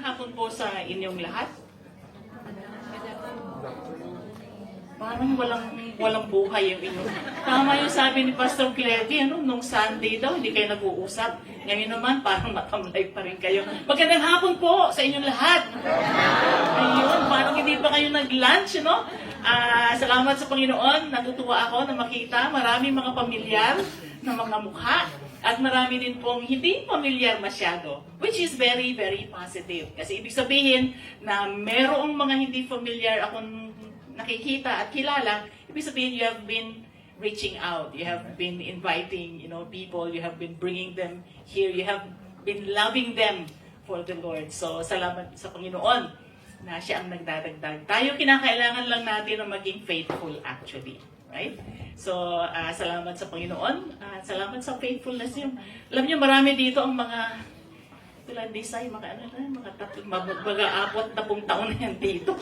hapon po sa inyong lahat. Parang walang buhay yung inyo. Tama yung sabi ni Pastor Clevy, nung Sunday daw, hindi kayo nag-uusap. Ngayon naman, parang matamlay pa rin kayo. Magandang hapon po sa inyong lahat. Ayun, parang hindi pa kayo nag-lunch, no? Salamat sa Panginoon. Natutuwa ako na makita maraming mga pamilyar na mga mukha. At marami din pong hindi pamilyar masyado, which is very, very positive. Kasi ibig sabihin na merong mga hindi familiar akong nakikita at kilala, ibig sabihin you have been reaching out, you have been inviting, people, you have been bringing them here, you have been loving them for the Lord. So, salamat sa Panginoon na siya ang nagdadagdag. Tayo kinakailangan lang natin na maging faithful actually. Right? So, salamat sa Panginoon. Salamat sa faithfulness niyo. Alam niyo, marami dito ang mga Tulandisay, mga apot na pong taon na yan dito.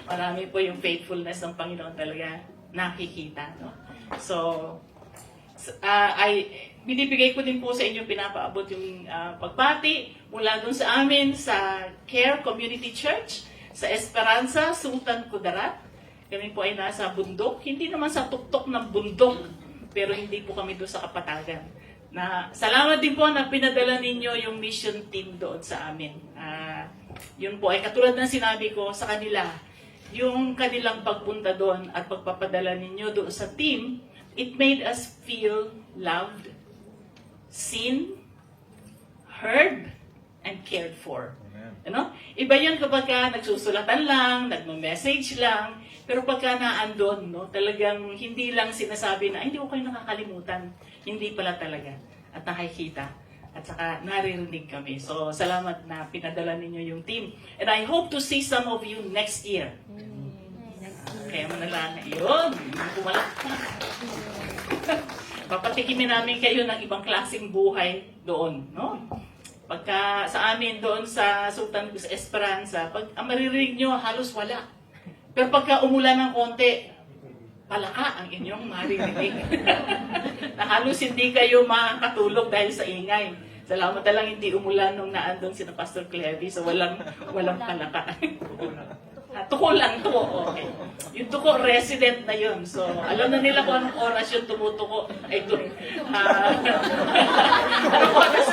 Marami po yung faithfulness ng Panginoon talaga nakikita. No? So, binibigay ko din po sa inyo, pinapaabot yung pagbati mula dun sa amin sa Care Community Church, sa Esperanza, Sultan Kudarat. Kami po ay nasa bundok, hindi naman sa tuktok ng bundok, pero hindi po kami doon sa kapatagan. Salamat din po na pinadala ninyo yung mission team doon sa amin. Yun po ay katulad ng sinabi ko sa kanila, yung kanilang pagpunta doon at pagpapadala ninyo doon sa team, it made us feel loved, seen, heard, and cared for. Iba yun kapag nagsusulatan lang, nagme-message lang, pero pagka naandun, talagang hindi lang sinasabi na, hindi ko kayo nakakalimutan. Hindi pala talaga. At nakikita. At saka naririnig kami. So, salamat na pinadala ninyo yung team. And I hope to see some of you next year. Kaya mo na lang. Yun. Papatikimin namin kayo ng ibang klaseng buhay doon. No? Pagka sa amin doon sa Sultan Esperanza, pag ang maririnig nyo, halos wala. Pero pagka umulan ng konti, palaka ang inyong maririnig. Na halos hindi kayo makakatulog dahil sa ingay. Salamat na lang hindi umulan nung naandun si Pastor Clevy, so walang palaka. Tuko lang to. Okay. Yung tuko, resident na yun. So, alam na nila kung anong oras yung tumutuko. Anong oras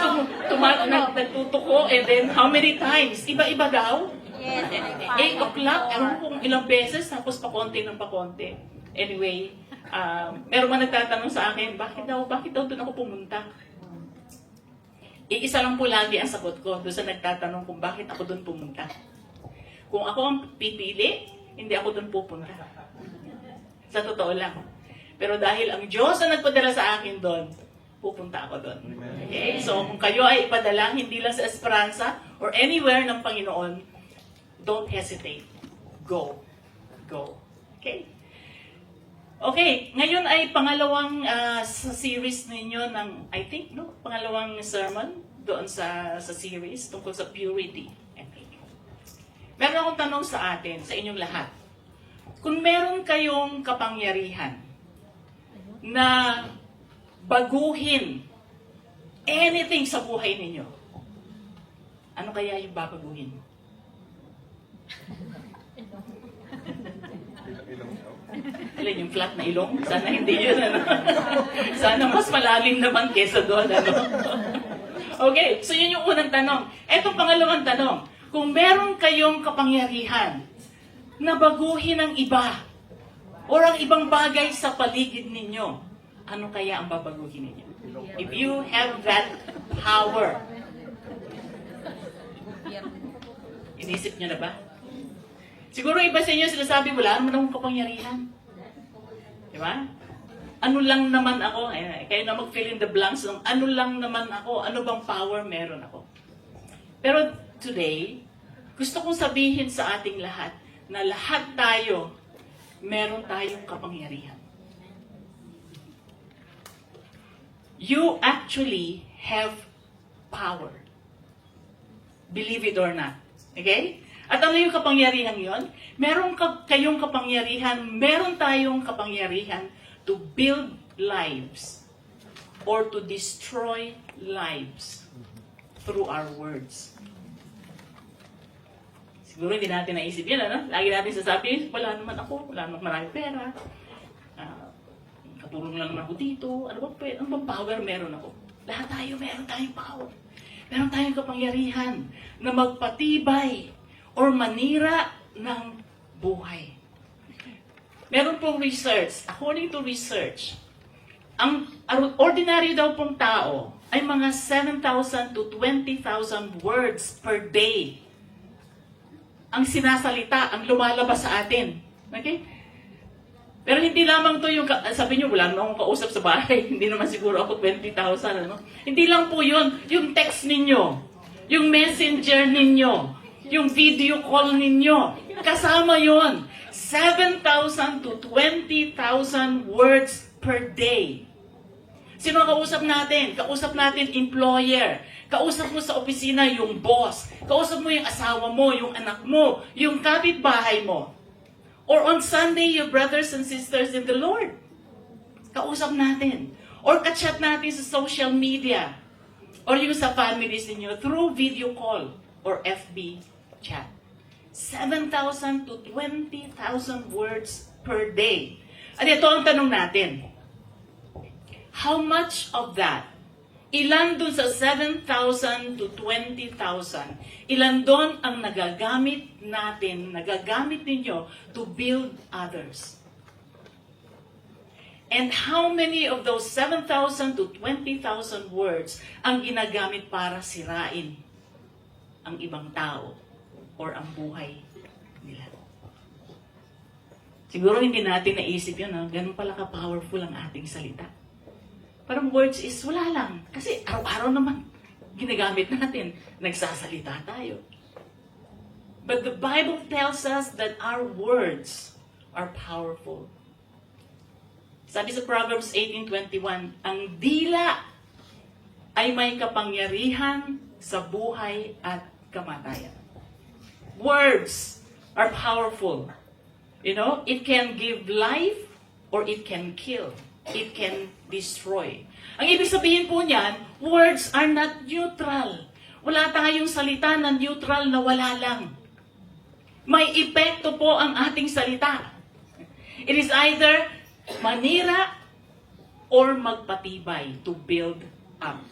nagtutuko, and then how many times? Iba-iba daw? Yes. 8 o'clock, ewan kung ilang beses, tapos pakonti ng pakonti. Anyway, meron man nagtatanong sa akin, bakit daw doon ako pumunta? Iisa lang po lagi ang sagot ko doon sa nagtatanong kung bakit ako doon pumunta. Kung ako ang pipili, hindi ako doon pupunta. Sa totoo lang. Pero dahil ang Diyos ang nagpadala sa akin doon, pupunta ako doon. Okay? So kung kayo ay ipadala, hindi lang sa Esperanza or anywhere ng Panginoon, don't hesitate. Go. Go. Okay? Okay, ngayon ay pangalawang sa series ninyo ng, pangalawang sermon doon sa series tungkol sa purity. Meron akong tanong sa atin, sa inyong lahat. Kung meron kayong kapangyarihan na baguhin anything sa buhay ninyo, ano kaya yung babaguhin? Alin yung flat na ilong? Sana hindi yun, Sana mas malalim naman kesa doon, Okay, so yun yung unang tanong. Etong pangalawang tanong. Kung meron kayong kapangyarihan na baguhin ang iba o ang ibang bagay sa paligid ninyo, ano kaya ang babaguhin ninyo? If you have that power, inisip nyo na ba? Siguro iba sa inyo sinasabi, wala naman akong kapangyarihan. Di ba? Ano lang naman ako? Kayo na mag-fill in the blanks ng ano lang naman ako, ano bang power meron ako. Pero today, gusto kong sabihin sa ating lahat na lahat tayo, meron tayong kapangyarihan. You actually have power. Believe it or not. Okay? At ano yung kapangyarihan yon? Meron kayong kapangyarihan, meron tayong kapangyarihan to build lives or to destroy lives through our words. Siguro hindi natin naisip yan, ano? Lagi natin sasabihin, wala naman ako, wala naman maraming pera. Katulong lang naman ako dito. Ano bang power meron ako? Lahat tayo, meron tayong power. Meron tayong kapangyarihan na magpatibay or manira ng buhay. Meron pong research, according to research, ang ordinary daw pong tao ay mga 7,000 to 20,000 words per day ang sinasalita, ang lumalabas sa atin. Okay? Pero hindi lamang to yung, sabi nyo, wala naman akong kausap sa bahay. Hindi naman siguro ako 20,000. Ano? Hindi lang po yun. Yung text ninyo, yung messenger ninyo, yung video call ninyo, kasama yun. 7,000 to 20,000 words per day. Sino ang kausap natin? Kausap natin employer. Kausap mo sa opisina yung boss. Kausap mo yung asawa mo, yung anak mo, yung kapitbahay mo. Or on Sunday, your brothers and sisters in the Lord. Kausap natin. Or kachat natin sa social media. Or yung sa families ninyo through video call or FB chat. 7,000 to 20,000 words per day. At ito ang tanong natin. How much of that? Ilan dun sa 7,000 to 20,000? Ilan doon ang nagagamit natin, nagagamit ninyo to build others? And how many of those 7,000 to 20,000 words ang ginagamit para sirain ang ibang tao or ang buhay nila? Siguro hindi natin naisip yun, ganun pala ka-powerful ang ating salita. Parang words is wala lang. Kasi araw-araw naman ginagamit natin. Nagsasalita tayo. But the Bible tells us that our words are powerful. Sabi sa Proverbs 18:21, ang dila ay may kapangyarihan sa buhay at kamatayan. Words are powerful. You know, it can give life or it can kill. It can destroy. Ang ibig sabihin po niyan, words are not neutral. Wala tayong salita na neutral na wala lang. May epekto po ang ating salita. It is either manira or magpatibay to build up.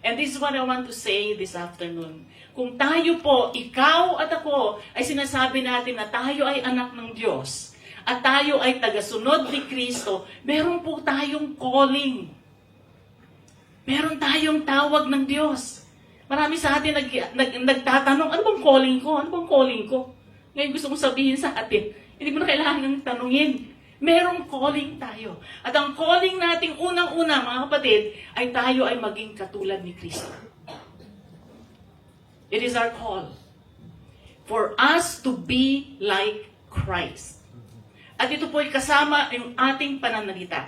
And this is what I want to say this afternoon. Kung tayo po, ikaw at ako, ay sinasabi natin na tayo ay anak ng Diyos, at tayo ay tagasunod ni Kristo, meron po tayong calling. Meron tayong tawag ng Diyos. Marami sa atin nagtatanong, ano bang calling ko? Ano bang calling ko? Ngayon gusto kong sabihin sa atin, hindi mo na kailangan tanungin. Merong calling tayo. At ang calling nating unang-una, mga kapatid, ay tayo ay maging katulad ni Kristo. It is our call for us to be like Christ. At ito po ay kasama yung ating pananalita.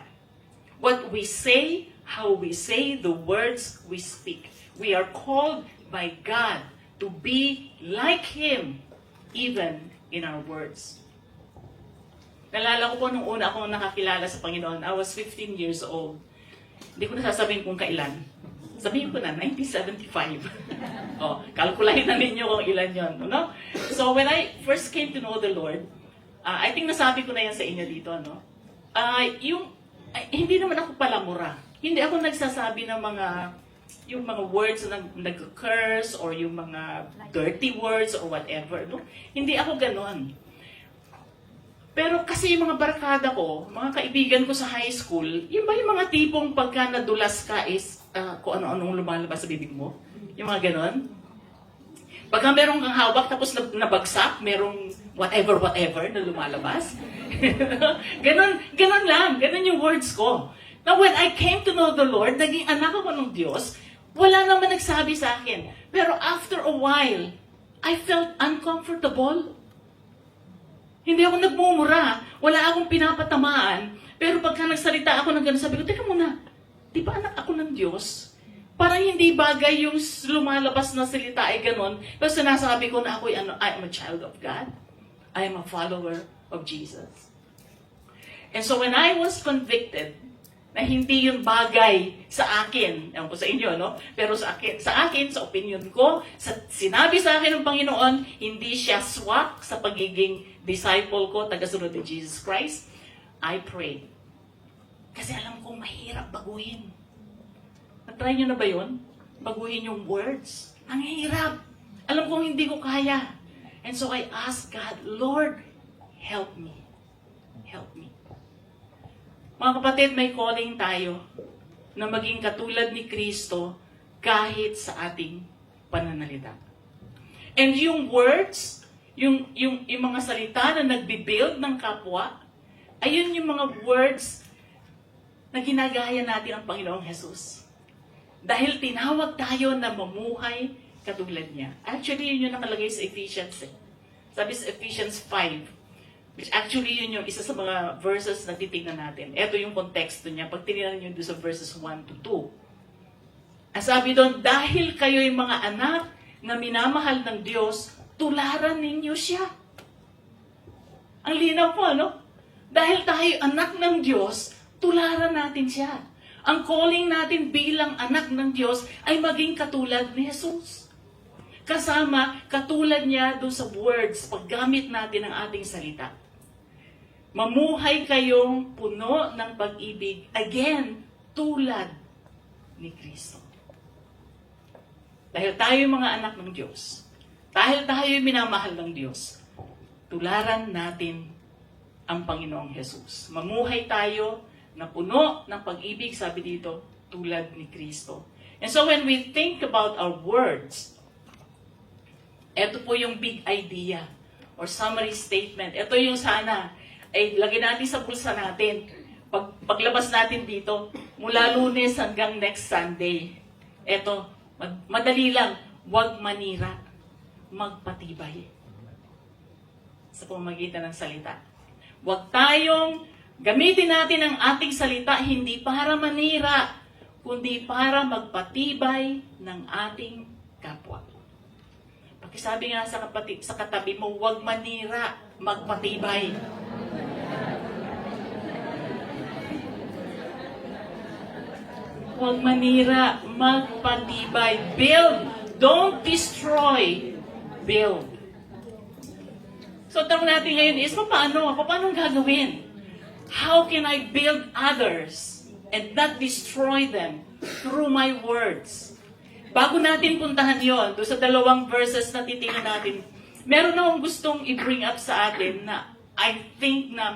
What we say, how we say, the words we speak. We are called by God to be like Him, even in our words. Nalala ko po nung una akong nakakilala sa Panginoon, I was 15 years old. Hindi ko na sasabihin kung kailan. Sabihin ko na, 1975. Kalkulahin na ninyo kung ilan yon, no? So when I first came to know the Lord, I think nasabi ko na yan sa inyo dito, no? Hindi naman ako palamura. Hindi ako nagsasabi ng yung mga words na nag-curse or yung mga dirty words or whatever, no? Hindi ako ganon. Pero kasi yung mga barkada ko, mga kaibigan ko sa high school, yung ba yung mga tipong pagka nadulas ka is kung ano-anong lumalabas sa bibig mo? Yung mga ganon? Pagka merong kang hawak tapos nabagsak, merong whatever na lumalabas. Ganon lang. Ganon yung words ko. Now, when I came to know the Lord, naging anak ako ng Diyos, wala naman nagsabi sa akin. Pero after a while, I felt uncomfortable. Hindi ako nagmumura. Wala akong pinapatamaan. Pero pagka nagsalita ako ng gano'n, sabi ko, teka muna, di ba anak ako ng Diyos? Parang hindi bagay yung lumalabas na salita ay ganon. Pero sinasabi ko na I am a child of God. I am a follower of Jesus. And so when I was convicted na hindi yun bagay sa akin. Ewan ko sa inyo, no? Pero sa akin, sa opinion ko, sa sinabi sa akin ng Panginoon, hindi siya swak sa pagiging disciple ko, tagasunod ni Jesus Christ. I pray. Kasi alam kong mahirap baguhin. Na-try nyo na ba yun? Baguhin yung words. Ang hirap. Alam kong hindi ko kaya. And so I ask God, Lord, help me. Help me. Mga kapatid, may calling tayo na maging katulad ni Kristo kahit sa ating pananalita. And yung words, yung mga salita na nagbibuild ng kapwa, ayun yung mga words na ginagaya natin ang Panginoong Jesus. Dahil tinawag tayo na mamuhay katulad niya. Actually, yun yung nakalagay sa Ephesians. Sabi sa Ephesians 5, which actually yun yung isa sa mga verses na titignan natin. Ito yung konteksto niya. Pag tinignan nyo doon sa verses 1 to 2. Ang sabi doon, dahil kayo'y mga anak na minamahal ng Diyos, tularan ninyo siya. Ang linaw po, ano? Dahil tayo anak ng Diyos, tularan natin siya. Ang calling natin bilang anak ng Diyos ay maging katulad ni Jesus. Kasama, katulad niya doon sa words, paggamit natin ng ating salita. Mamuhay kayong puno ng pag-ibig, again, tulad ni Kristo. Dahil tayo mga anak ng Diyos, dahil tayo minamahal ng Diyos, tularan natin ang Panginoong Jesus. Mamuhay tayo na puno ng pag-ibig, sabi dito, tulad ni Kristo. And so when we think about our words, ito po yung big idea or summary statement. Ito yung sana ay lagyan natin sa bulsa natin. Paglabas natin dito, mula Lunes hanggang next Sunday. Ito, madali lang, huwag manira, magpatibay. Sa pamamagitan ng salita. Huwag tayong gamitin natin ang ating salita hindi para manira, kundi para magpatibay ng ating kapwa. Pakisabi nga sa katabi mo, huwag manira, magpatibay. Huwag manira, magpatibay. Build, don't destroy. Build. So, tanong natin ngayon is, paano gagawin? How can I build others and not destroy them through my words? Bago natin puntahan yon, doon sa dalawang verses na titingnan natin, meron akong gustong i-bring up sa atin na I think na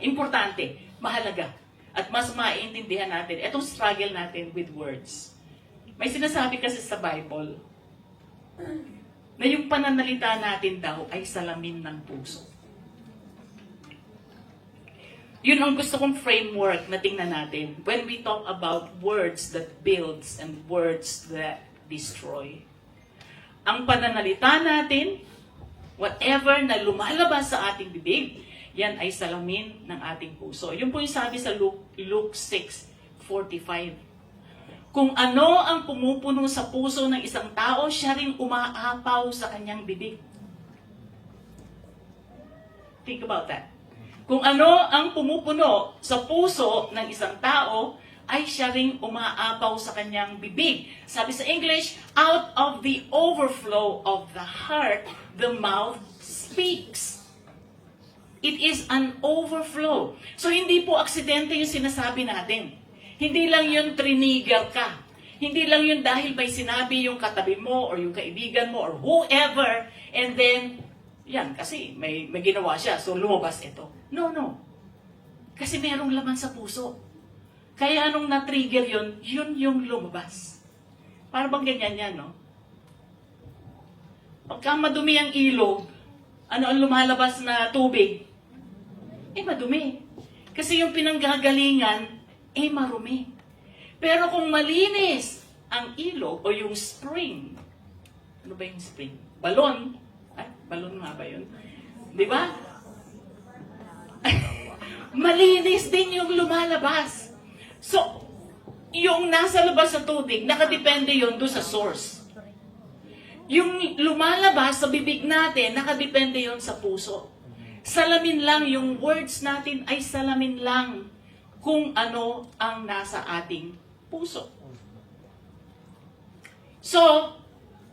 importante, mahalaga, at mas maiintindihan natin itong struggle natin with words. May sinasabi kasi sa Bible na yung pananalita natin daw ay salamin ng puso. Yun ang gusto kong framework na tingnan natin when we talk about words that builds and words that destroy. Ang pananalita natin, whatever na lumalabas sa ating bibig, yan ay salamin ng ating puso. Yun po yung sabi sa Luke 6:45. Kung ano ang pumupuno sa puso ng isang tao, siya ring umaapaw sa kanyang bibig. Think about that. Kung ano ang pumupuno sa puso ng isang tao, ay siya ring umaapaw sa kanyang bibig. Sabi sa English, out of the overflow of the heart, the mouth speaks. It is an overflow. So hindi po aksidente yung sinasabi natin. Hindi lang yun triniger ka. Hindi lang yun dahil may sinabi yung katabi mo or yung kaibigan mo or whoever, and then, yan, kasi may ginawa siya, so lumabas ito. No. Kasi merong laman sa puso. Kaya anong na-trigger yun yung lumabas. Para bang ganyan yan, no? Pagka madumi ang ilog, ano ang lumalabas na tubig? Madumi. Kasi yung pinanggagalingan, marumi. Pero kung malinis ang ilog o yung spring, ano ba yung spring? Balon. Balon nga ba yun? Di ba? Malinis din yung lumalabas. So, yung nasa labas sa tubig, nakadepende yun doon sa source. Yung lumalabas sa bibig natin, nakadepende yun sa puso. Salamin lang, yung words natin ay salamin lang kung ano ang nasa ating puso. So,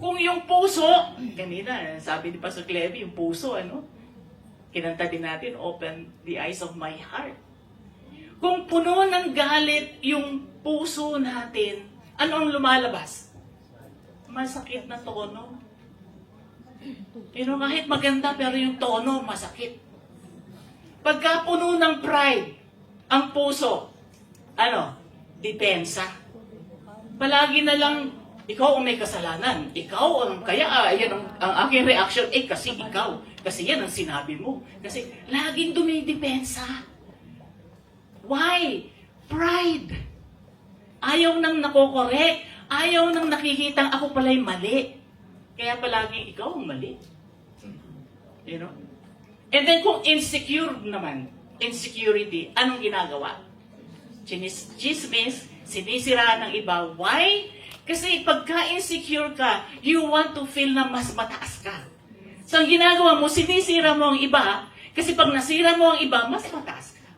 kung yung puso, kanina, sabi ni Pastor Clevy, yung puso, kinanta din natin, open the eyes of my heart. Kung puno ng galit yung puso natin, ano ang lumalabas? Masakit na tono. Kahit maganda, pero yung tono, masakit. Pagka puno ng pride, ang puso, depensa. Palagi na lang, ikaw ang may kasalanan. Ikaw ang, yan ang aking reaction, kasi ikaw. Kasi yan ang sinabi mo. Kasi laging dumidepensa. Why? Pride. Ayaw nang nakokorek. Ayaw nang nakikitang ako pala'y mali. Kaya palaging ikaw ang mali. And then kung insecure naman, insecurity, anong ginagawa? Chismis, sinisiraan ng iba. Why? Kasi pagka-insecure ka, you want to feel na mas mataas ka. So ang ginagawa mo, sinisira mo ang iba, kasi pag nasira mo ang iba, mas mataas ka.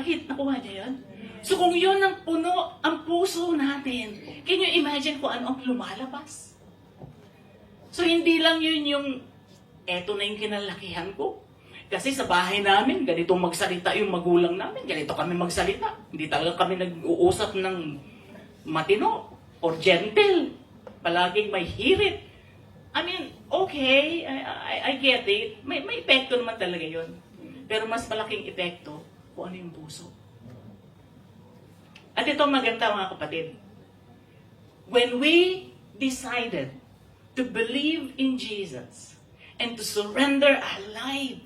Nakuha niya yun? So kung yun ang puno, ang puso natin, can you imagine kung ano ang lumalabas? So hindi lang yun yung, eto na yung kinalakihan ko. Kasi sa bahay namin, ganito magsalita yung magulang namin, ganito kami magsalita. Hindi talaga kami nag-uusap ng matino or gentle. Palaging may hirit. I mean, okay, I get it. May epekto naman talaga yun. Pero mas malaking epekto kung ano yung puso. At ito maganda mga kapatid. When we decided to believe in Jesus and to surrender our life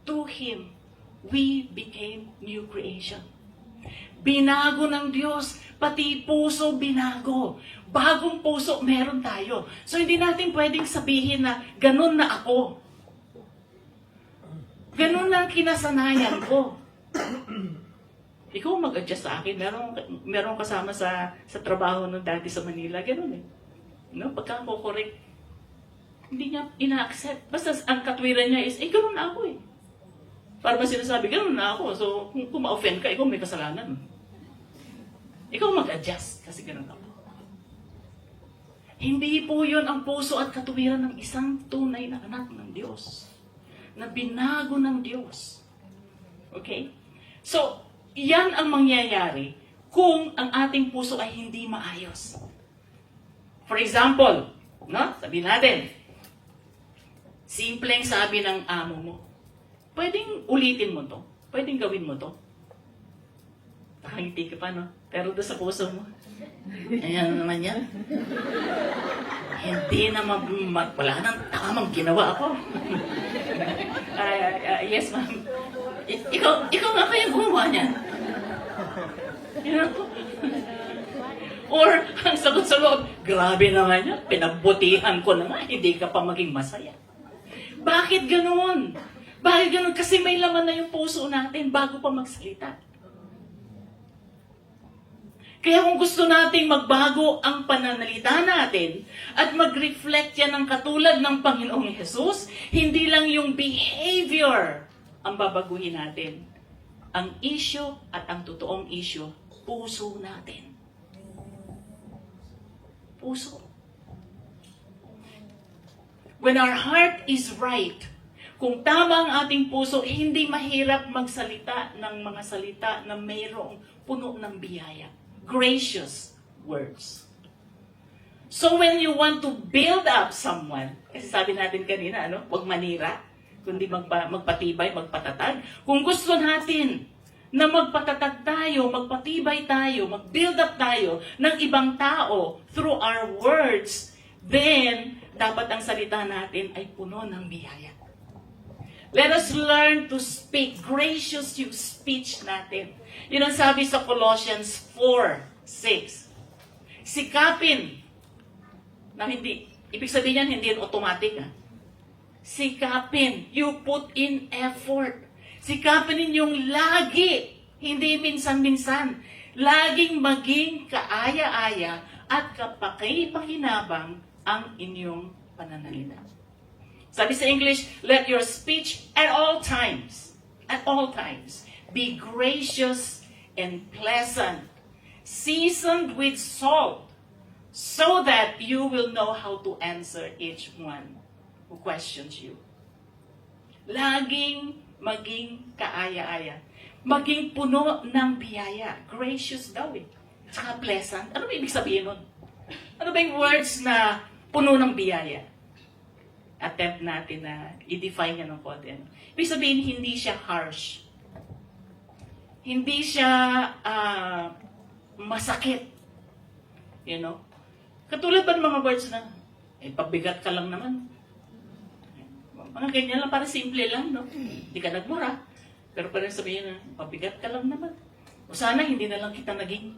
to Him, we became new creation. Binago ng Diyos, pati puso binago. Bagong puso meron tayo. So hindi natin pwedeng sabihin na ganun na ako. Ganun na ang kinasanayan ko. Ikaw mag-adjust sa akin. Meron kasama sa trabaho ng dati sa Manila. Ganun eh. Pagka ako correct, hindi niya ina-accept. Basta ang katwiran niya is, ganun na ako eh. Para ba sinasabi, ganun na ako. So, kung ma-offend ka, ikaw may kasalanan. Ikaw mag-adjust kasi ganun ako. Hindi po yun ang puso at katuwiran ng isang tunay na anak ng Diyos. Na binago ng Diyos. Okay? So, yan ang mangyayari kung ang ating puso ay hindi maayos. For example, sabihin natin, simpleng sabi ng amo mo, pwedeng ulitin mo to. Pwedeng gawin mo to. Nakangiti ka pa, Pero doon sa puso mo, ayan naman yan. Hindi naman, wala nang tamang ginawa ako. Yes, ma'am. Ikaw nga kaya gumawa niyan. Or, ang sagot sa loob, grabe naman yan, pinagbutihan ko naman, hindi ka pa maging masaya. Bakit ganoon? Bakit ganoon? Kasi may laman na yung puso natin bago pa magsalita. Kaya kung gusto nating magbago ang pananalita natin at mag-reflect yan ng katulad ng Panginoong Jesus, hindi lang yung behavior ang babaguhin natin. Ang issue at ang totoong issue, puso natin. Puso. When our heart is right, kung tama ang ating puso, hindi mahirap magsalita ng mga salita na mayroong puno ng biyaya. Gracious words. So when you want to build up someone, kasi sabi natin kanina, huwag manira, kundi magpatibay, magpatatag. Kung gusto natin na magpatatag tayo, magpatibay tayo, mag-build up tayo ng ibang tao through our words, then dapat ang salita natin ay puno ng biyaya. Let us learn to speak. Gracious yung speech natin. Yun ang sabi sa Colossians 4:6. Sikapin. Na hindi, ibig sabihin yan, hindi yan automatic. Sikapin. You put in effort. Sikapin ninyong lagi, hindi minsan-minsan. Laging maging kaaya-aya at kapaki-pakinabang ang inyong pananalita. Sabi sa English, let your speech at all times be gracious and pleasant, seasoned with salt, so that you will know how to answer each one who questions you. Laging maging kaaya-aya. Maging puno ng biyaya. Gracious daw eh. Tsaka pleasant. Ano ba ibig sabihin nun? Ano ba yung words na puno ng biyaya? Attempt natin na i-define niya ng konti. Ibig sabihin, hindi siya harsh. Hindi siya masakit. You know? Katulad ba ng mga words na, pabigat ka lang naman. Mga ganyan lang, para simple lang, no? Hindi ka nagmura. Pero parang sabihin na, pabigat ka lang naman. O sana hindi na lang kita naging.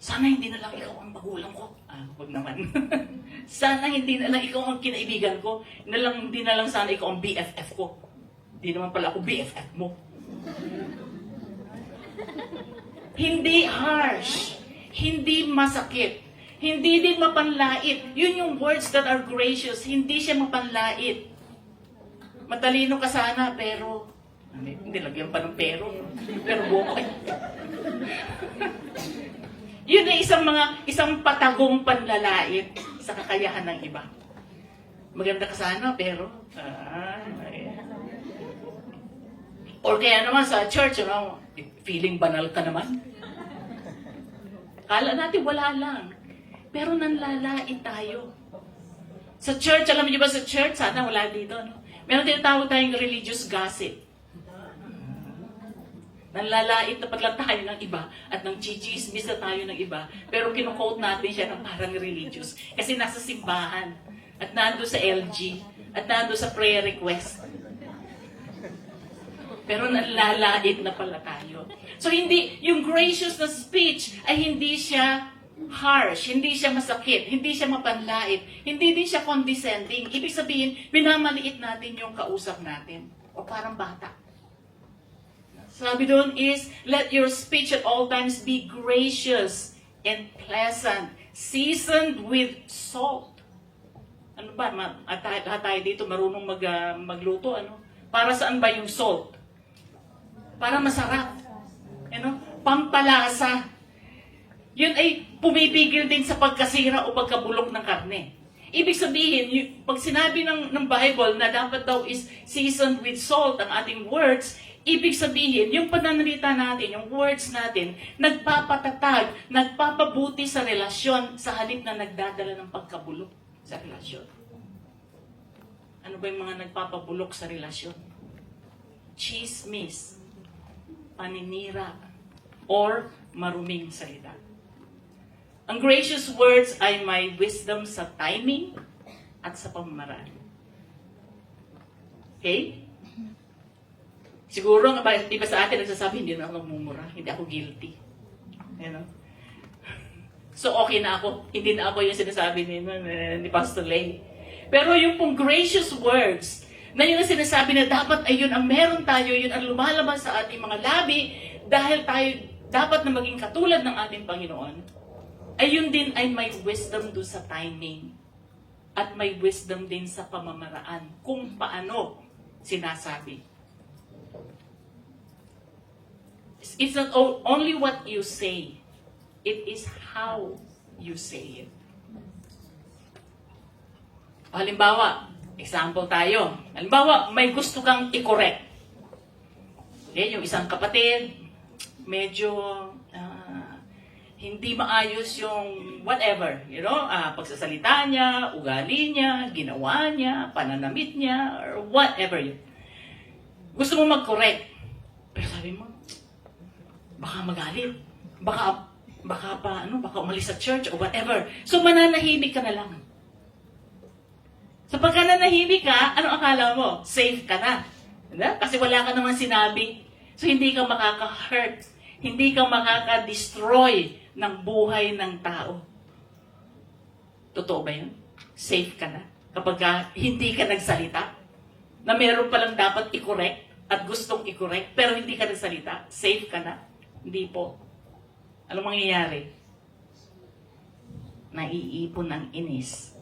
Sana hindi na lang ikaw ang magulang ko. Huwag naman. Sana hindi na lang ikaw ang kinaibigan ko. Hindi na lang sana ikaw ang BFF ko. Hindi naman pala ako BFF mo. Hindi harsh. Hindi masakit. Hindi din mapanlait. Yun yung words that are gracious. Hindi siya mapanlait. Matalino ka sana, pero hindi lagyan pa ng pero. Pero buhay. Yun ay isang patagong panlalait sa kakayahan ng iba. Maganda ka sana, pero or kaya naman sa church, feeling banal ka naman. Kala natin wala lang. Pero nanlalait tayo. Sa church, alam niyo ba sa church, sana wala dito, no? Meron tinatawag tayong religious gossip. Nanlalait na paglang tayo ng iba at nang chichismis na tayo ng iba, pero kinukote natin siya ng parang religious. Kasi nasa simbahan, at nando sa LG, at nando sa prayer request. Pero nanlalait na pala tayo. So yung gracious na speech ay hindi siya harsh, hindi siya masakit, hindi siya mapanlait, hindi din siya condescending. Ibig sabihin, minamaliit natin yung kausap natin. O parang bata. Sabi doon is, let your speech at all times be gracious and pleasant, seasoned with salt. Ano ba? Lahat tayo dito marunong magluto. Ano? Para saan ba yung salt? Para masarap. Pampalasa. Yun ay pumipigil din sa pagkasira o pagkabulok ng karne. Ibig sabihin, pag sinabi ng Bible na dapat daw is seasoned with salt ang ating words, ibig sabihin, yung pananalita natin, yung words natin, nagpapatatag, nagpapabuti sa relasyon sa halip na nagdadala ng pagkabulok sa relasyon. Ano ba yung mga nagpapabulok sa relasyon? Chismis, paninira, or maruming salita. Ang gracious words ay may wisdom sa timing at sa pamamaraan. Okay? Siguro, iba sa atin nagsasabi, hindi na ako nagmumura, hindi ako guilty. So, okay na ako. Hindi na ako yung sinasabi ni Pastor Lay. Pero yung pong gracious words, na yun ang sinasabi na dapat ay yun ang meron tayo, yun ang lumalabas sa ating mga labi, dahil tayo dapat na maging katulad ng ating Panginoon, ay yun din ay may wisdom do sa timing at may wisdom din sa pamamaraan kung paano sinasabi. It's not only what you say, it is how you say it. Halimbawa, example tayo. Halimbawa, may gusto kang i-correct. Okay, yung isang kapatid, medyo hindi maayos yung whatever, pagsasalita niya, ugali niya, ginawa niya, pananamit niya, or whatever yun. Gusto mo mag-correct. Pero sabi mo, baka magalit, baka umalis sa church or whatever. So mananahimik ka na lang. So pagka nanahimik ka, ano akala mo? Safe ka na. Kasi wala ka naman sinabi. So hindi ka makaka-hurt. Hindi ka makaka-destroy ng buhay ng tao. Totoo ba yun? Safe ka na. Kapag hindi ka nagsalita, na meron palang dapat i-correct at gustong i-correct, pero hindi ka nagsalita, safe ka na. Hindi po. Anong mangyayari? Naiipon ng inis.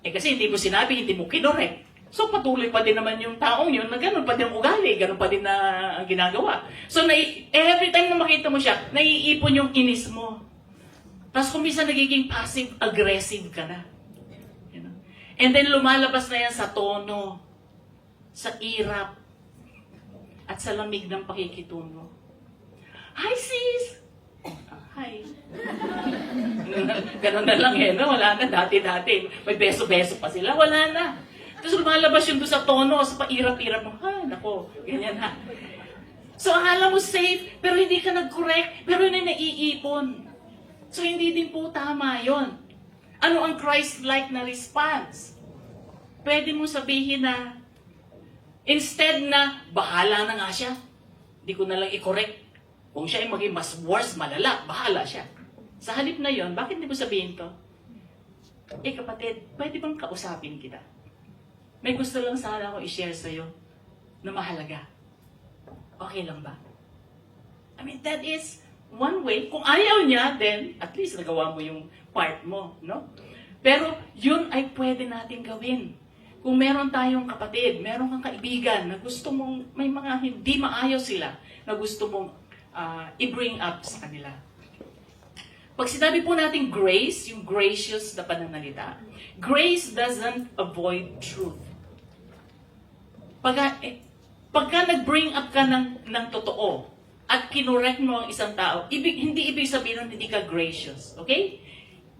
Kasi hindi mo sinabi, hindi mo kinorek. So patuloy pa din naman yung taong yun na ganun pa din ang ugali, ganun pa din na ang ginagawa. So every time na makita mo siya, naiipon yung inis mo. Tapos kung minsan nagiging passive-aggressive ka na. You know? And then lumalabas na yan sa tono, sa irap, at sa lamig ng pakikitungo. Hi sis! Hi. Ganun na lang no? Wala na, dati-dati. May beso-beso pa sila, wala na. Tapos lumalabas yung doon sa tono, sa pairap-irap mo, nako, ganyan ha. So akala mo safe, pero hindi ka nag-correct, pero yun ay naiipon. So hindi din po tama yon. Ano ang Christ-like na response? Pwede mo sabihin na, instead na, bahala na nga siya, hindi ko na lang i-correct. Kung siya ay maging mas worse, malala, bahala siya. Sa halip na yon, bakit hindi mo sabihin to? Kapatid, pwede bang kausapin kita? May gusto lang sana ako i-share sa'yo na mahalaga. Okay lang ba? I mean, that is one way. Kung ayaw niya, then at least nagawa mo yung part mo, no? Pero yun ay pwede natin gawin. Kung meron tayong kapatid, meron kang kaibigan na gusto mong, may mga hindi maayos sila, na gusto mong i-bring up sa kanila. Pag sinabi po natin grace, yung gracious na pananalita, grace doesn't avoid truth. Pagka nag-bring up ka ng totoo at kinorek mo ang isang tao, hindi ibig sabihin na hindi ka gracious. Okay?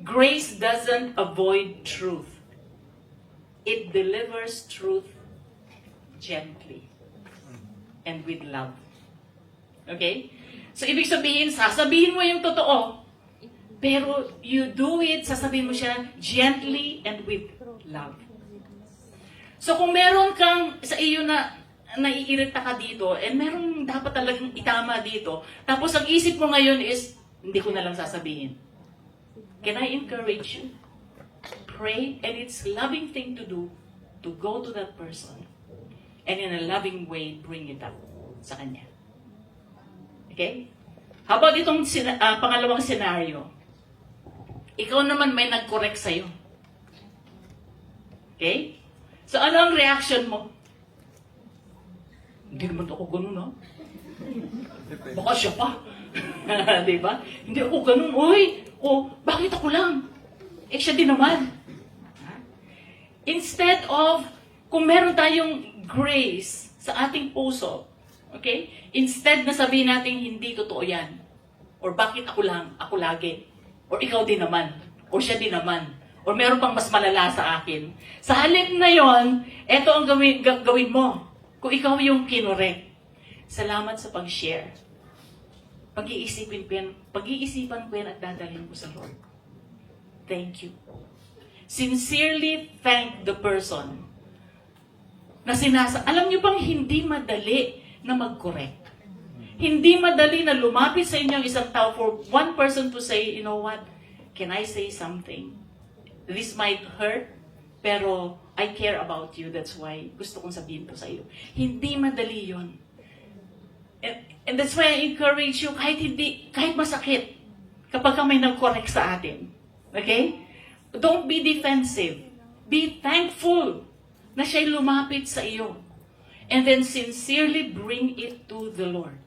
Grace doesn't avoid truth. It delivers truth gently and with love. Okay? So, ibig sabihin, sasabihin mo yung totoo, pero you do it, sasabihin mo siya gently and with love. So, kung meron kang sa iyo na naiirita ka dito, and meron dapat talagang itama dito, tapos ang isip mo ngayon is, hindi ko na lang sasabihin. Can I encourage you? Pray, and it's a loving thing to do, to go to that person, and in a loving way, bring it up sa kanya. Okay? How about itong pangalawang scenario? Ikaw naman may nag-correct sa'yo. Okay? So, ano ang reaction mo? Hindi naman ako ganun, ha? Baka siya pa. Diba? Hindi ako ganun. Uy! Bakit ako lang? Siya din naman. Instead of, kung meron tayong grace sa ating puso, okay? Instead na sabihin natin, hindi totoo yan. Or bakit ako lang, ako lagi. Or ikaw din naman. Or siya din naman. Or meron pang mas malala sa akin. Sa halip na yon, eto ang gawin mo. Kung ikaw yung kinorek. Salamat sa pag-share. Pag-iisipan ko yan at dadalhin ko sa Lord. Thank you. Sincerely thank the person na alam niyo bang hindi madali na mag-correct. Hindi madali na lumapit sa inyo ang isang tao for one person to say, you know what, can I say something? This might hurt, pero I care about you, that's why gusto kong sabihin to sa iyo. Hindi madali yon. And that's why I encourage you, kahit masakit, kapag may nag-correct sa atin. Okay? Don't be defensive. Be thankful na siya'y lumapit sa iyo. And then sincerely bring it to the Lord.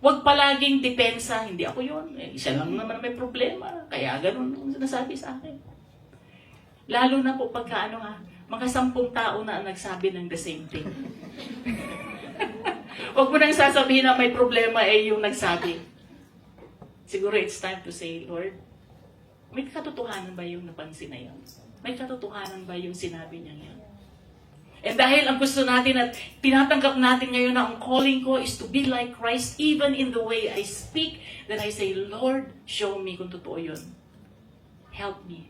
Huwag palaging depensa, hindi ako yun. Isa lang naman may problema. Kaya ganun ang sinasabi sa akin. Lalo na po pagka mga 10 tao na ang nagsabi ng the same thing. Huwag mo nang sasabihin na may problema yung nagsabi. Siguro it's time to say, Lord, may katotohanan ba yung napansin na yun? May katotohanan ba yung sinabi niya yan? And dahil ang gusto natin at tinatanggap natin ngayon na ang calling ko is to be like Christ even in the way I speak, then I say, Lord, show me kung totoo yun. Help me.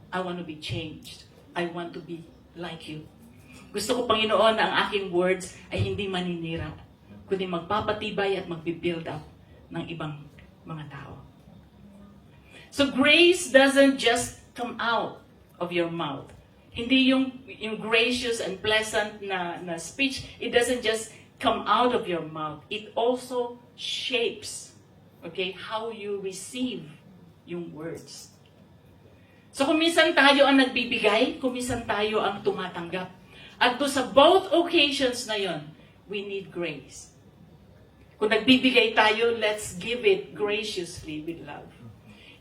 I want to be changed. I want to be like you. Gusto ko, Panginoon, na ang aking words ay hindi maninira, kundi magpapatibay at magbibuild up ng ibang mga tao. So grace doesn't just come out of your mouth. Hindi yung gracious and pleasant na speech, it doesn't just come out of your mouth. It also shapes, okay, how you receive yung words. So kung minsan tayo ang nagbibigay, kung minsan tayo ang tumatanggap. At do sa both occasions na yon, we need grace. Kung nagbibigay tayo, let's give it graciously with love.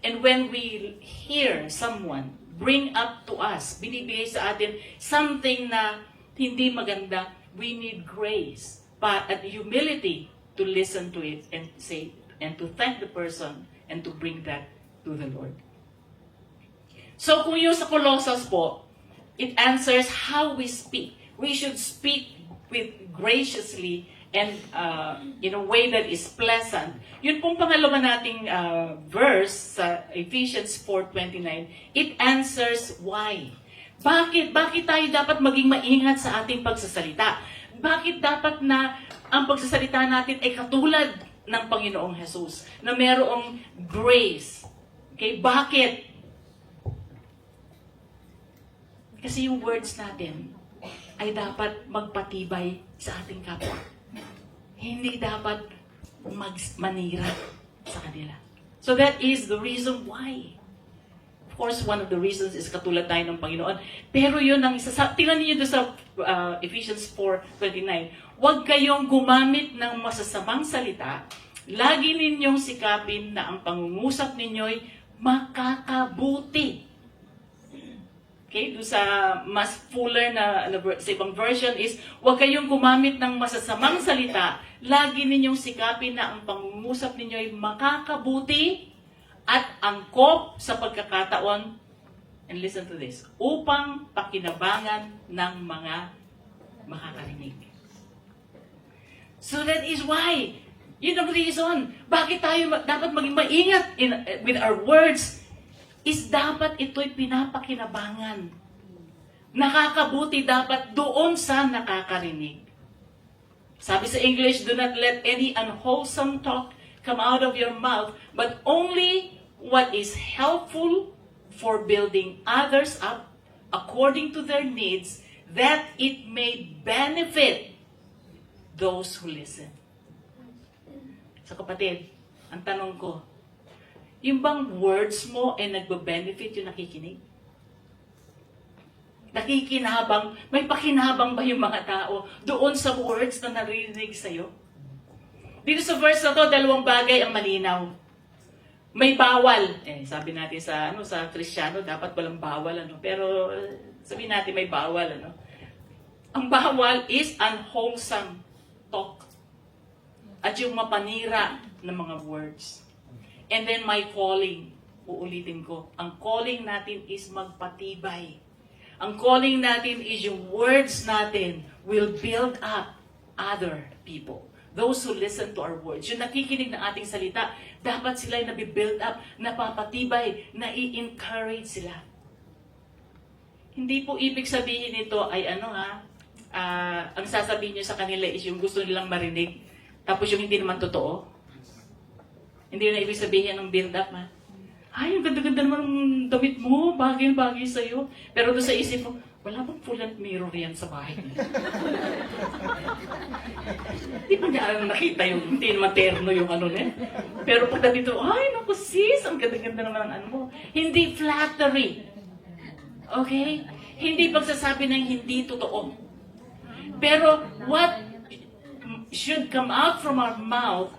And when we hear someone bring up to us, binibigay sa atin something na hindi maganda, we need grace at humility to listen to it and say, and to thank the person and to bring that to the Lord. So kung yung sa Colossus po, it answers how we speak. We should speak with graciously and in a way that is pleasant. Yun pong pangalawa nating verse sa Ephesians 4:29, it answers why. Bakit tayo dapat maging maingat sa ating pagsasalita? Bakit dapat na ang pagsasalita natin ay katulad ng Panginoong Jesus, na mayroong grace? Okay, bakit? Kasi yung words natin ay dapat magpatibay sa ating kapwa. Hindi dapat manira sa kanila. So that is the reason why. Of course, one of the reasons is katulad tayo ng Panginoon. Pero yun ang isa. Tingnan niyo doon sa Ephesians 4:29. Huwag kayong gumamit ng masasamang salita. Lagi ninyong sikapin na ang pangungusap ninyo'y makakabuti. Okay, doon sa mas fuller na sa ibang version is, huwag kayong gumamit ng masasamang salita. Lagi ninyong sikapin na ang pangungusap ninyo ay makakabuti at angkop sa pagkakataon, and listen to this, upang pakinabangan ng mga makakarinig. So that is why, yun ang reason, bakit tayo dapat maging maingat with our words, is dapat ito'y pinapakinabangan. Nakakabuti dapat doon sa nakakarinig. Sabi sa English, do not let any unwholesome talk come out of your mouth, but only what is helpful for building others up according to their needs, that it may benefit those who listen. So kapatid, ang tanong ko, yung bang words mo ay nagbe-benefit yung nakikinig? Nakikinabang, may pakinabang ba yung mga tao doon sa words na naririnig sa'yo? Dito sa verse na to, dalawang bagay ang malinaw. May bawal. Sabi natin sa Kristiyano, dapat walang bawal. Pero sabihin natin may bawal. Ang bawal is unwholesome talk. At yung mapanira ng mga words. And then my calling, uulitin ko, ang calling natin is magpatibay. Ang calling natin is yung words natin will build up other people. Those who listen to our words. Yung nakikinig ng ating salita, dapat sila ay nabibuild up, napapatibay, nai-encourage sila. Hindi po ibig sabihin nito ay ang sasabihin nyo sa kanila is yung gusto nilang marinig, tapos yung hindi naman totoo. Hindi na ibig sabihin ng build-up, ha? Ay, ang ganda-ganda naman ng damit mo, bagay-bagay sa'yo. Pero doon sa isip mo, wala bang full and mirror yan sa bahay niya? Hindi pa niya nakita yung, hindi naman terno yung niya. Pero pag dito, ay, naku sis, ang ganda-ganda naman ang mo. Hindi flattery. Okay? Hindi pagsasabi ng hindi totoo. Pero what should come out from our mouth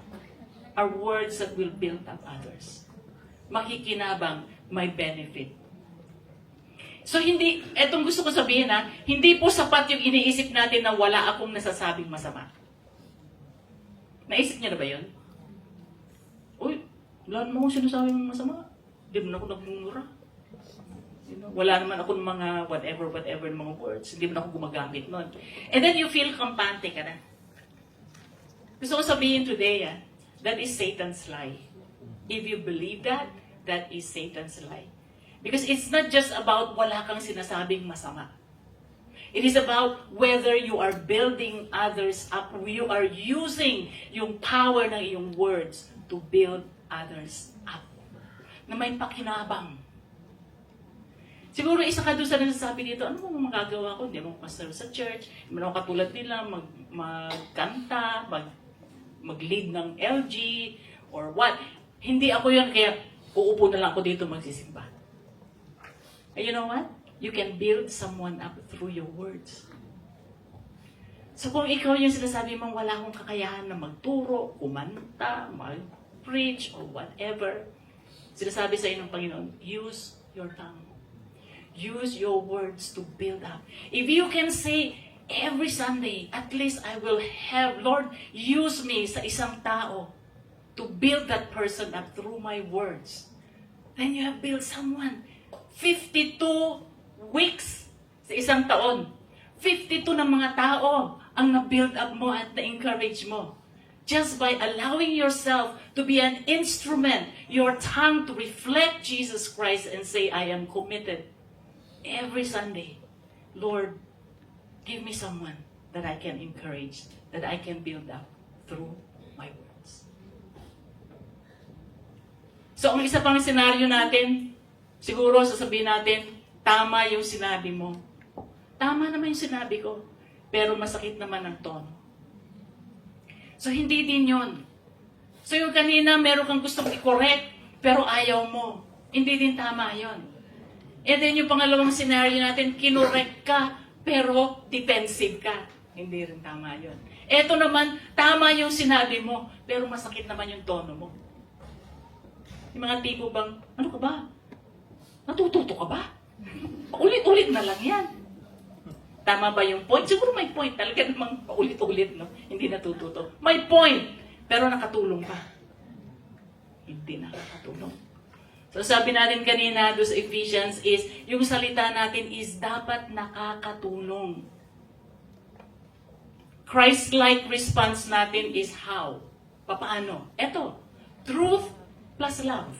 are words that will build up others. Makikinabang, may benefit. So etong gusto ko sabihin hindi po sapat yung iniisip natin na wala akong nasasabing masama. Naisip niya na ba yun? Uy, wala naman akong sinasabing masama. Hindi naman ako nagmumura. Wala naman ako ng mga whatever mga words. Hindi naman ako gumagamit nun. And then you feel kampante ka na. Gusto ko sabihin today, that is Satan's lie. If you believe that, that is Satan's lie. Because it's not just about wala kang sinasabing masama. It is about whether you are building others up, you are using yung power ng iyong words to build others up. Na may pakinabang. Siguro isa ka doon sa nasasabi dito, ano mo magagawa ko? Hindi mo pastor sa church, hindi mo katulad nila, magkanta, mag-lead ng LG, or what. Hindi ako yun, kaya uupo na lang ako dito magsisimba. And you know what? You can build someone up through your words. So kung ikaw yung sinasabi mong wala akong kakayahan na magturo, kumanta, mag-preach, or whatever, sinasabi sa inyo ng Panginoon, use your tongue. Use your words to build up. If you can say every Sunday, at least I will have, Lord, use me sa isang tao to build that person up through my words. Then you have built someone. 52 weeks sa isang taon. 52 ng mga tao ang na-build up mo at na-encourage mo. Just by allowing yourself to be an instrument, your tongue to reflect Jesus Christ and say, I am committed. Every Sunday, Lord, give me someone that I can encourage, that I can build up through my words. So, ang isa pang senaryo natin, siguro sasabihin natin, tama yung sinabi mo. Tama naman yung sinabi ko, pero masakit naman ang tono. So, hindi din yun. So, yung kanina, meron kang gustong i-correct, pero ayaw mo. Hindi din tama yun. And then yung pangalawang scenario natin, kinorek ka, pero defensive ka. Hindi rin tama yun. Eto naman, tama yung sinabi mo, pero masakit naman yung tono mo. Yung mga tipo bang, ano ka ba? Natututo ka ba? Paulit-ulit na lang yan. Tama ba yung point? Siguro may point. Talaga namang paulit-ulit, no? Hindi natututo. May point, pero nakatulong ka. Hindi nakakatulong. So sabi natin kanina doon sa Ephesians is, yung salita natin is dapat nakakatulong. Christ-like response natin is how? Papaano? Eto, truth plus love.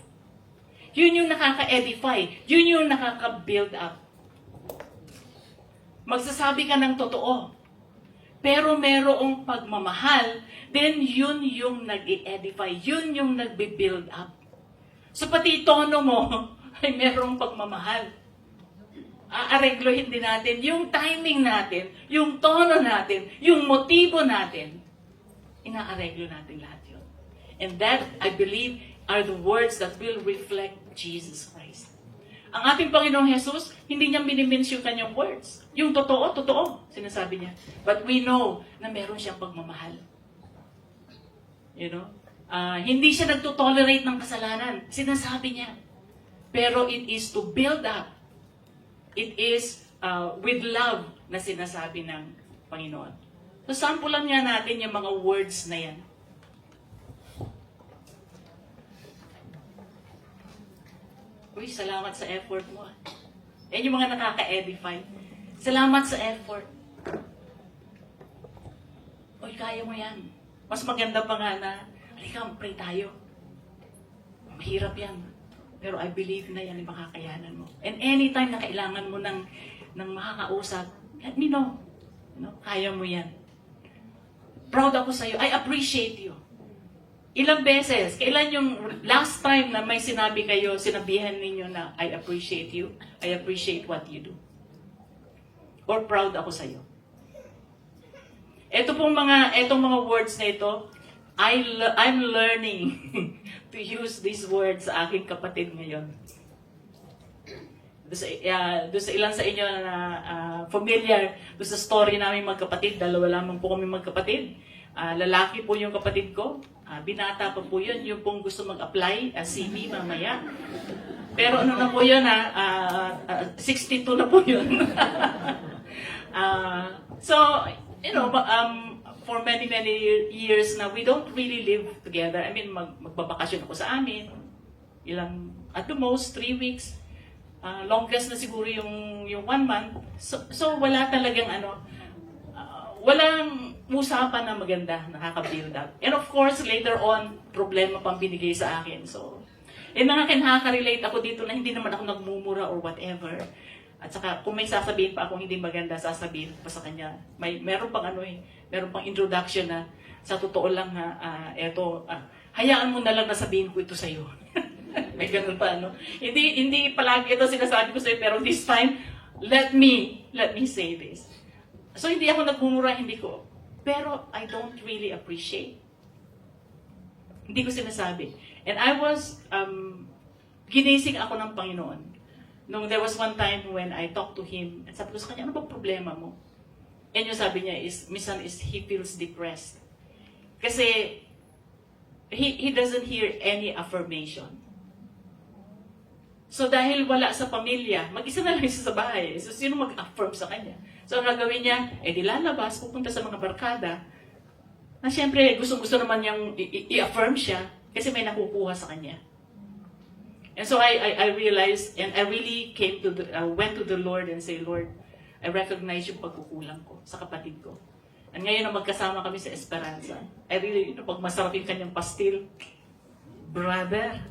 Yun yung nakaka-edify. Yun yung nakaka-build up. Magsasabi ka ng totoo. Pero merong pagmamahal, then yun yung nag-edify. Yun yung nagbe-build up. So pati tono mo ay merong pagmamahal. Aareglohin din natin yung timing natin, yung tono natin, yung motibo natin. Inaareglo natin lahat yun. And that, I believe, are the words that will reflect Jesus Christ. Ang ating Panginoong Jesus, hindi niya minimins yung kanyang words. Yung totoo, totoo, sinasabi niya. But we know na meron siyang pagmamahal. You know? Hindi siya nagtotolerate ng kasalanan. Sinasabi niya. Pero it is to build up. It is with love na sinasabi ng Panginoon. So, sampulan nga natin yung mga words na yan. Uy, salamat sa effort mo. Yan yung mga nakaka-edify. Salamat sa effort. Uy, kaya mo yan. Mas maganda pa nga na, halika, pray tayo. Mahirap yan. Pero I believe na yan ay makakayanan mo. And anytime na kailangan mo ng makakausap, let me know. Kaya mo yan. Proud ako sa'yo. I appreciate you. Ilang beses, kailan yung last time na may sinabi kayo, sinabihan ninyo na, I appreciate you, I appreciate what you do. Or proud ako sa'yo. Etong mga words na ito, I'm learning to use these words sa aking kapatid ngayon. Doon sa ilan sa inyo na familiar, doon sa story namin magkapatid, dalawa lamang po kami magkapatid. Lalaki po yung kapatid ko, binata pa po yun, yung pong gusto mag-apply, CV mamaya. Pero ano na po yun, 62 na po yun. So, you know, for many years na we don't really live together. I mean, magbabakasyon ako sa amin. At the most, 3 weeks. Longest na siguro yung 1 month. So wala talagang walang usapan na maganda, nakaka-build up. And of course, later on, problema pang binigay sa akin. So, nakaka-relate ako dito na hindi naman ako nagmumura or whatever. At saka, kung may sasabihin pa akong hindi maganda, sasabihin pa sa kanya. Meron pang introduction na, sa totoo lang hayaan mo na lang na sabihin ko ito sa'yo. May ganun pa, Hindi palagi ito sinasabi ko sa'yo, pero this time, let me say this. So, hindi ako nagmumura, hindi ko. Pero, I don't really appreciate. Hindi ko sinasabi. And I was, ginising ako ng Panginoon. There was one time when I talked to him, at sabi ko sa kanya, ano ba problema mo? And yung sabi niya is, minsan is he feels depressed. Kasi he doesn't hear any affirmation. So dahil wala sa pamilya, mag-isa na lang siya sa bahay. So sino mag-affirm sa kanya? So ang gagawin niya, di lalabas, pupunta sa mga barkada, na siyempre gustong-gusto naman niyang i-affirm siya kasi may nakukuha sa kanya. And so I realized, and I really went to the Lord and say, Lord, I recognize yung pagkukulang ko sa kapatid ko. And ngayon na magkasama kami sa Esperanza, I really, pag masarap yung kanyang pastil, brother,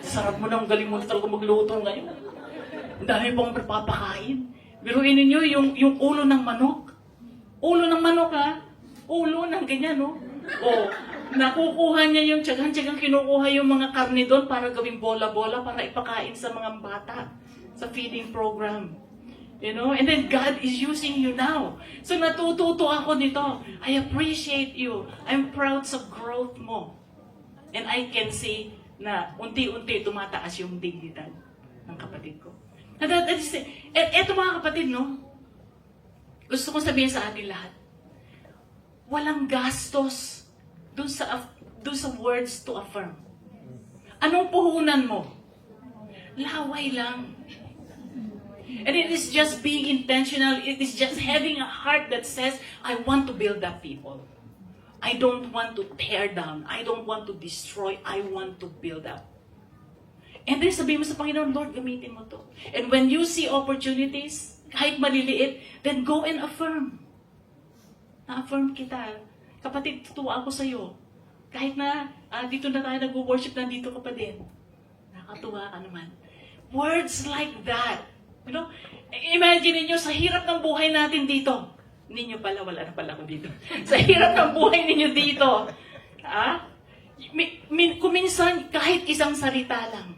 sarap mo na, ang galing mo na talaga magluto ngayon. Ang dami pong papakain. Biruin ninyo yung ulo ng manok. Ulo ng manok, ha? Ulo ng ganyan, no? O, nakukuha niya yung tsagang-tsagang kinukuha yung mga karne doon para gawing bola-bola para ipakain sa mga bata sa feeding program. You know? And then God is using you now. So natututo ako nito. I appreciate you. I'm proud sa growth mo. And I can see na unti-unti tumataas yung dignidad ng kapatid ko. Eto mga kapatid, no? Gusto kong sabihin sa atin lahat. Walang gastos dun sa words to affirm. Anong puhunan mo? Laway lang. And it is just being intentional. It is just having a heart that says, I want to build up people. I don't want to tear down. I don't want to destroy. I want to build up. And then sabihin mo sa Panginoon, Lord, gamitin mo to. And when you see opportunities, kahit maliliit, then go and affirm. Na-affirm kita. Kapatid, tutuwa ako sa'yo. Kahit na dito na tayo nag-worship, nandito ka pa din. Nakatuwa ka naman. Words like that. You know, imagine niyo sa hirap ng buhay natin dito. Ninyo pala, wala na pala ako dito. Sa hirap ng buhay ninyo dito. Kuminsan, kahit isang salita lang,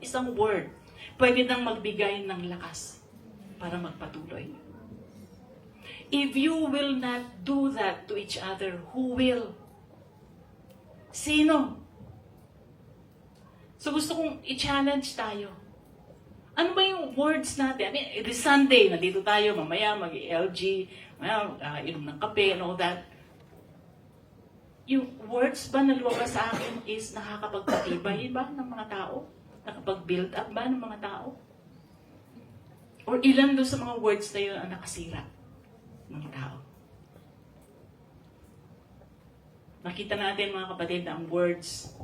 isang word, pwede nang magbigay ng lakas para magpatuloy. If you will not do that to each other, who will? Sino? So gusto kong i-challenge tayo. Ano ba yung words natin? I mean, this Sunday, nandito tayo, mamaya mag-LG, inom ng kape and all that. Yung words ba na lumabas sa akin is nakakapagpatibay ba ng mga tao? Nakapag-build up ba ng mga tao? Or ilan doon sa mga words na yun ang nakasira ng tao? Nakita natin mga kapatid na ang words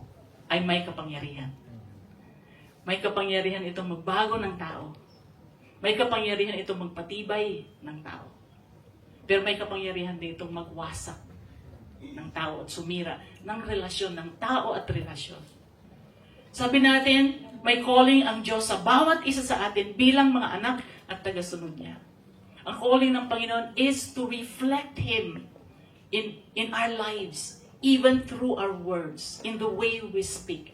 ay may kapangyarihan. May kapangyarihan itong magbago ng tao. May kapangyarihan itong magpatibay ng tao. Pero may kapangyarihan din itong magwasak ng tao at sumira ng relasyon ng tao at relasyon. Sabi natin, may calling ang Diyos sa bawat isa sa atin bilang mga anak at tagasunod niya. Ang calling ng Panginoon is to reflect Him in our lives, even through our words, in the way we speak.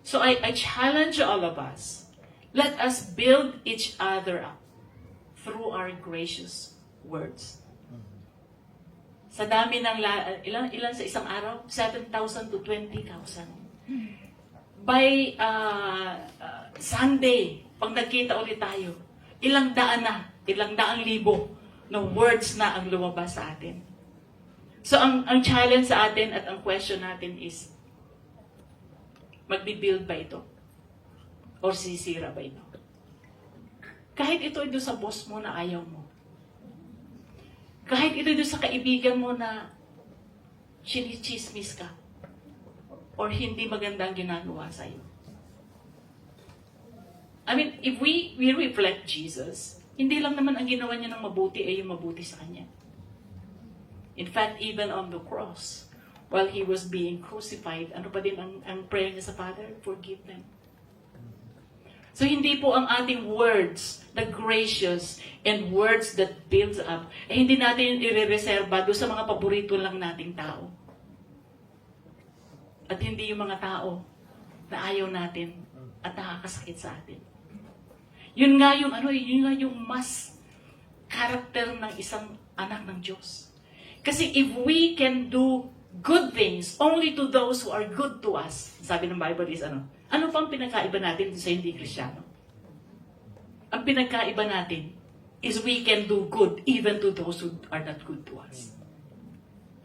So I challenge all of us, let us build each other up through our gracious words. Sa dami ng ilan sa isang araw? 7,000 to 20,000. By Sunday, pag nagkita ulit tayo, ilang daang libo na words na ang lumabas sa atin. So ang challenge sa atin at ang question natin is, magbi-build ba ito? Or sisira ba ito? Kahit ito doon sa boss mo na ayaw mo. Kahit ito doon sa kaibigan mo na chinichismis ka. Or hindi magandang ginagawa sa'yo. I mean, if we reflect Jesus, hindi lang naman ang ginawa niya ng mabuti ay yung mabuti sa kanya. In fact, even on the cross, while He was being crucified, ano pa din ang prayer niya sa Father? Forgive them. So hindi po ang ating words na gracious and words that builds up, hindi natin i-reserva doon sa mga paborito lang nating tao. At hindi yung mga tao na ayaw natin at nakakasakit sa atin. Yun nga yung mas character ng isang anak ng Diyos. Kasi if we can do good things only to those who are good to us. Sabi ng Bible is ano pang pinagkaiba natin sa hindi Kristiyano? Ang pinagkaiba natin, is we can do good even to those who are not good to us.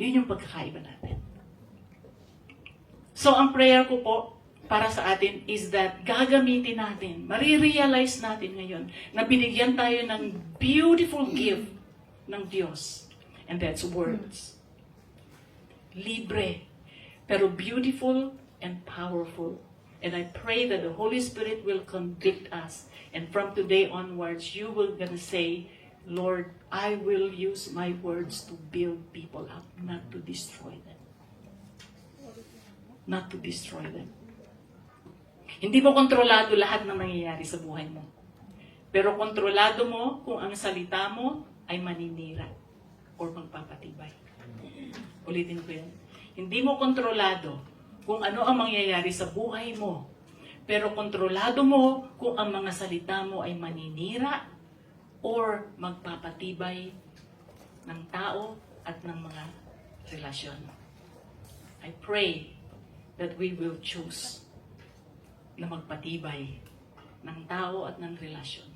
Yun yung pagkakaiba natin. So, ang prayer ko po para sa atin is that gagamitin natin, marirealize natin ngayon na binigyan tayo ng beautiful gift ng Diyos. And that's words. Libre, pero beautiful and powerful. And I pray that the Holy Spirit will convict us. And from today onwards, you will gonna say, Lord, I will use my words to build people up, not to destroy them. Not to destroy them. Hindi mo kontrolado lahat ng nangyayari sa buhay mo. Pero kontrolado mo kung ang salita mo ay maninira o magpapatibay. Ulitin ko yan. Hindi mo kontrolado kung ano ang mangyayari sa buhay mo. Pero kontrolado mo kung ang mga salita mo ay maninira or magpapatibay ng tao at ng mga relasyon. I pray that we will choose na magpatibay ng tao at ng relasyon.